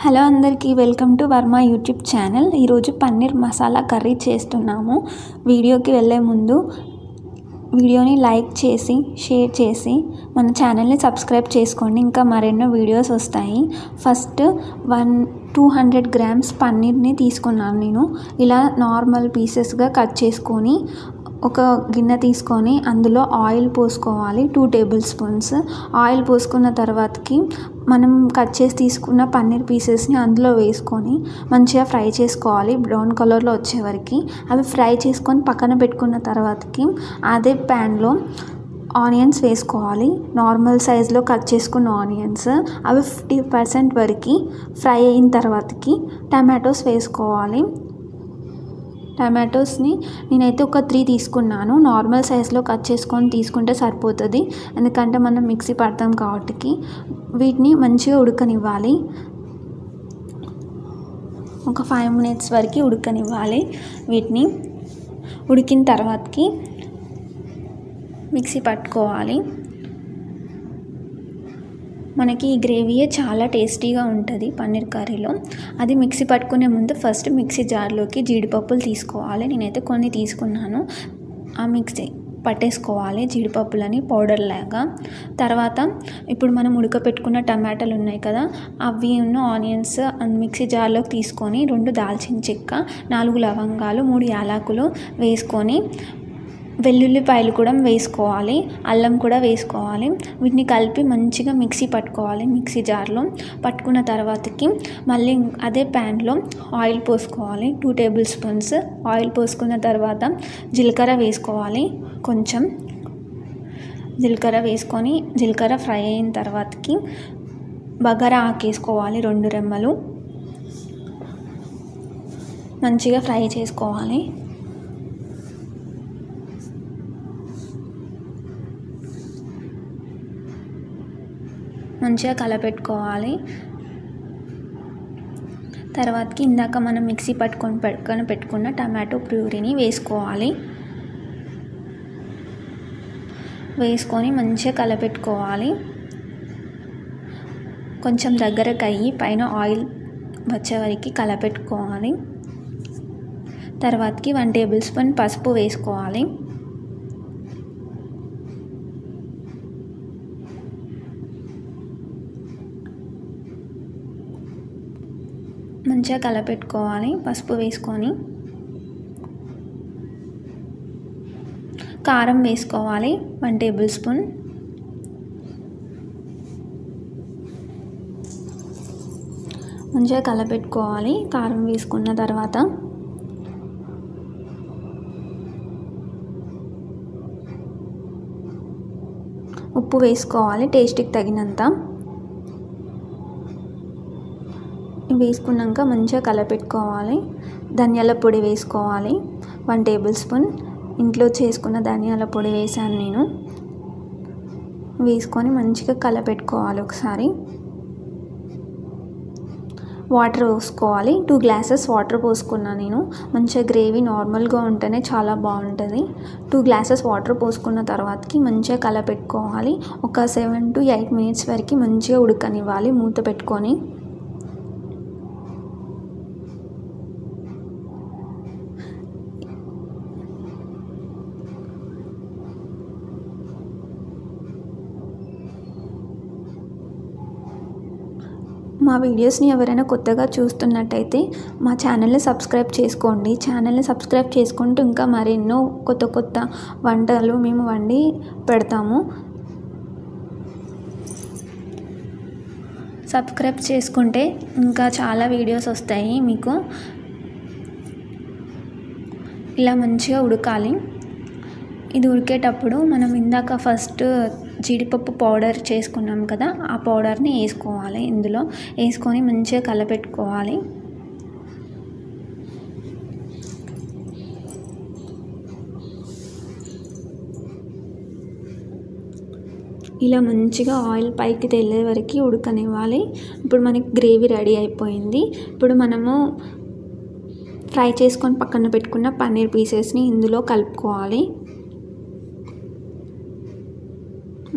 Hello అందరికీ welcome to Varma YouTube channel. ఈరోజు paneer masala curry చేస్తున్నాము. వీడియోకి వెళ్ళే ముందు వీడియోని లైక్ చేసి షేర్ చేసి మన ఛానల్ని సబ్స్క్రైబ్ చేసుకోండి. ఇంకా మరెన్నో వీడియోస్ వస్తాయి. ఫస్ట్ 200 గ్రామ్స్ పన్నీర్ని తీసుకున్నాను. నేను ఇలా నార్మల్ పీసెస్గా కట్ చేసుకొని ఒక గిన్నె తీసుకొని అందులో ఆయిల్ పోసుకోవాలి. 2 టేబుల్ స్పూన్స్ ఆయిల్ పోసుకున్న తర్వాతకి మనం కట్ చేసి తీసుకున్న పన్నీర్ పీసెస్ని అందులో వేసుకొని మంచిగా ఫ్రై చేసుకోవాలి బ్రౌన్ కలర్లో వచ్చే వరకు. అవి ఫ్రై చేసుకొని పక్కన పెట్టుకున్న తర్వాతకి అదే ప్యాన్లో ఆనియన్స్ వేసుకోవాలి. నార్మల్ సైజులో కట్ చేసుకున్న ఆనియన్స్ అవి 50% వరకు ఫ్రై అయిన తర్వాతకి టమాటోస్ వేసుకోవాలి. టమాటోస్ని నేనైతే ఒక 3 తీసుకున్నాను. నార్మల్ సైజులో కట్ చేసుకొని తీసుకుంటే సరిపోతుంది, ఎందుకంటే మనం మిక్సీ పడతాం కాబట్టి. వీటిని మంచిగా ఉడకనివ్వాలి. ఒక 5 minutes వరకు ఉడకనివ్వాలి. వీటిని ఉడికిన తర్వాతకి మిక్సీ పట్టుకోవాలి. మనకి ఈ గ్రేవీయే చాలా టేస్టీగా ఉంటుంది పన్నీర్ కర్రీలో. అది మిక్సీ పట్టుకునే ముందు ఫస్ట్ మిక్సీ జార్లోకి జీడిపప్పులు తీసుకోవాలి. నేనైతే కొన్ని తీసుకున్నాను. ఆ మిక్సీ పట్టేసుకోవాలి జీడిపప్పులని పౌడర్ లాగా. తర్వాత ఇప్పుడు మనం ఉడకపెట్టుకున్న టమాటాలు ఉన్నాయి కదా, అవి ఉన్న ఆనియన్స్ మిక్సీ జార్లోకి తీసుకొని 2 దాల్చిన చెక్క, 4 లవంగాలు, 3 యాలకులు వేసుకొని వెల్లుల్లిపాయలు కూడా వేసుకోవాలి, అల్లం కూడా వేసుకోవాలి. వీటిని కలిపి మంచిగా మిక్సీ పట్టుకోవాలి. మిక్సీ జార్లో పట్టుకున్న తర్వాతకి మళ్ళీ అదే ప్యాన్లో ఆయిల్ పోసుకోవాలి. 2 టేబుల్ స్పూన్స్ ఆయిల్ పోసుకున్న తర్వాత జీలకర్ర వేసుకోవాలి. కొంచెం జీలకర్ర వేసుకొని జీలకర్ర ఫ్రై అయిన తర్వాతకి బగారా ఆకేసుకోవాలి. 2 రెమ్మలు మంచిగా ఫ్రై చేసుకోవాలి. మంచిగా కలపెట్టుకోవాలి. తర్వాతకి ఇందాక మనం మిక్సీ పక్కన పెట్టుకున్న టమాటో ప్యూరీని వేసుకోవాలి. వేసుకొని మంచిగా కలపెట్టుకోవాలి. కొంచెం దగ్గరకు అయ్యి పైన ఆయిల్ వచ్చే వరకు కలపెట్టుకోవాలి. తర్వాతకి 1 టేబుల్ స్పూన్ పసుపు వేసుకోవాలి. మంచిగా కలపెట్టుకోవాలి. పసుపు వేసుకొని కారం వేసుకోవాలి. 1 టేబుల్ స్పూన్. మంచిగా కలపెట్టుకోవాలి. కారం వేసుకున్న తర్వాత ఉప్పు వేసుకోవాలి టేస్ట్కి తగినంత. వేసుకున్నాక మంచిగా కలపెట్టుకోవాలి. ధనియాల పొడి వేసుకోవాలి. 1 టేబుల్ స్పూన్ ఇంట్లో చేసుకున్న ధనియాల పొడి వేసాను నేను. వేసుకొని మంచిగా కలపెట్టుకోవాలి. ఒకసారి వాటర్ పోసుకోవాలి. 2 గ్లాసెస్ వాటర్ పోసుకున్నాను నేను. మంచిగా గ్రేవీ నార్మల్గా ఉంటేనే చాలా బాగుంటుంది. 2 గ్లాసెస్ వాటర్ పోసుకున్న తర్వాతకి మంచిగా కలపెట్టుకోవాలి. ఒక 7 to 8 minutes వరకు మంచిగా ఉడకనివ్వాలి మూత పెట్టుకొని. మా వీడియోస్ని ఎవరైనా కొత్తగా చూస్తున్నట్టయితే మా ఛానల్ని సబ్స్క్రైబ్ చేసుకోండి. ఛానల్ని సబ్స్క్రైబ్ చేసుకుంటూ ఇంకా మరెన్నో కొత్త వంటలు మేము వండి పెడతాము. సబ్స్క్రైబ్ చేసుకుంటే ఇంకా చాలా వీడియోస్ వస్తాయి మీకు. ఇలా మంచిగా ఉడకాలి. ఇది ఉడికేటప్పుడు మనం ఇందాక ఫస్ట్ జీడిపప్పు పౌడర్ చేసుకున్నాం కదా, ఆ పౌడర్ని వేసుకోవాలి. ఇందులో వేసుకొని మంచిగా కలపెట్టుకోవాలి. ఇలా మంచిగా ఆయిల్ పైకి తేలే వరకు ఉడకనివ్వాలి. ఇప్పుడు మనకి గ్రేవీ రెడీ అయిపోయింది. ఇప్పుడు మనము ఫ్రై చేసుకొని పక్కన పెట్టుకున్న పన్నీర్ పీసెస్ని ఇందులో కలుపుకోవాలి.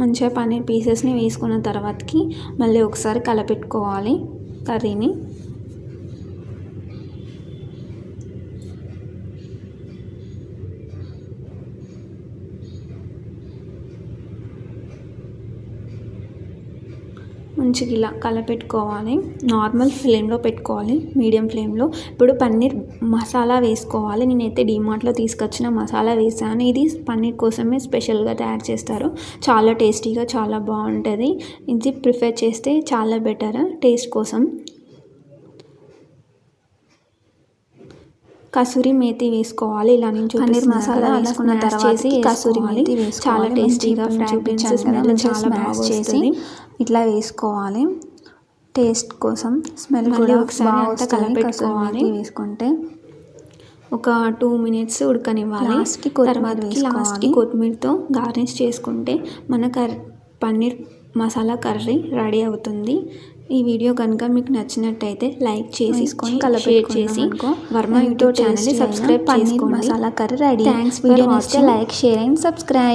మంచిగా పన్నీర్ పీసెస్ని వేసుకున్న తర్వాతకి మళ్ళీ ఒకసారి కలపెట్టుకోవాలి. కర్రీని. మంచిగా ఇలా కలపెట్టుకోవాలి. నార్మల్ ఫ్లేమ్లో పెట్టుకోవాలి, మీడియం ఫ్లేమ్లో. ఇప్పుడు పన్నీర్ మసాలా వేసుకోవాలి. నేనైతే డీమార్ట్లో తీసుకొచ్చిన మసాలా వేసాను. ఇది పన్నీర్ కోసమే స్పెషల్గా తయారు చేస్తారు. చాలా టేస్టీగా చాలా బాగుంటుంది. ఇది ప్రిఫర్ చేస్తే చాలా బెటర్ టేస్ట్ కోసం. కసూరి మేతి వేసుకోవాలి. ఇలా నేను పన్నీర్ మసాలా వేసుకున్న తర్వాత కసూరి మేతి వేసుకోవాలి. చాలా టేస్టీగా ఫ్రాగ్రెన్స్ స్మెల్ చాలా బాగా వస్తుంది. ఇట్లా వేసుకోవాలి టేస్ట్ కోసం. స్మెల్ కూడా ఒకసారి అంతా కలపెట్టుకోవాలి. వేసుకుంటే ఒక 2 minutes ఉడకనివ్వాలి. లాస్ట్కి కొత్తిమీరతో గార్నిష్ చేసుకుంటే మన పన్నీర్ మసాలా కర్రీ రెడీ అవుతుంది. ఈ వీడియో కనుక మీకు నచ్చినట్టయితే లైక్ చేసి షేర్ చేసి వర్మ యూట్యూబ్ ఛానల్ని సబ్స్క్రైబ్ చేసుకోండి. Masala curry ready. Thanks. Video నచ్చితే లైక్, షేర్ అండ్ సబ్స్క్రైబ్.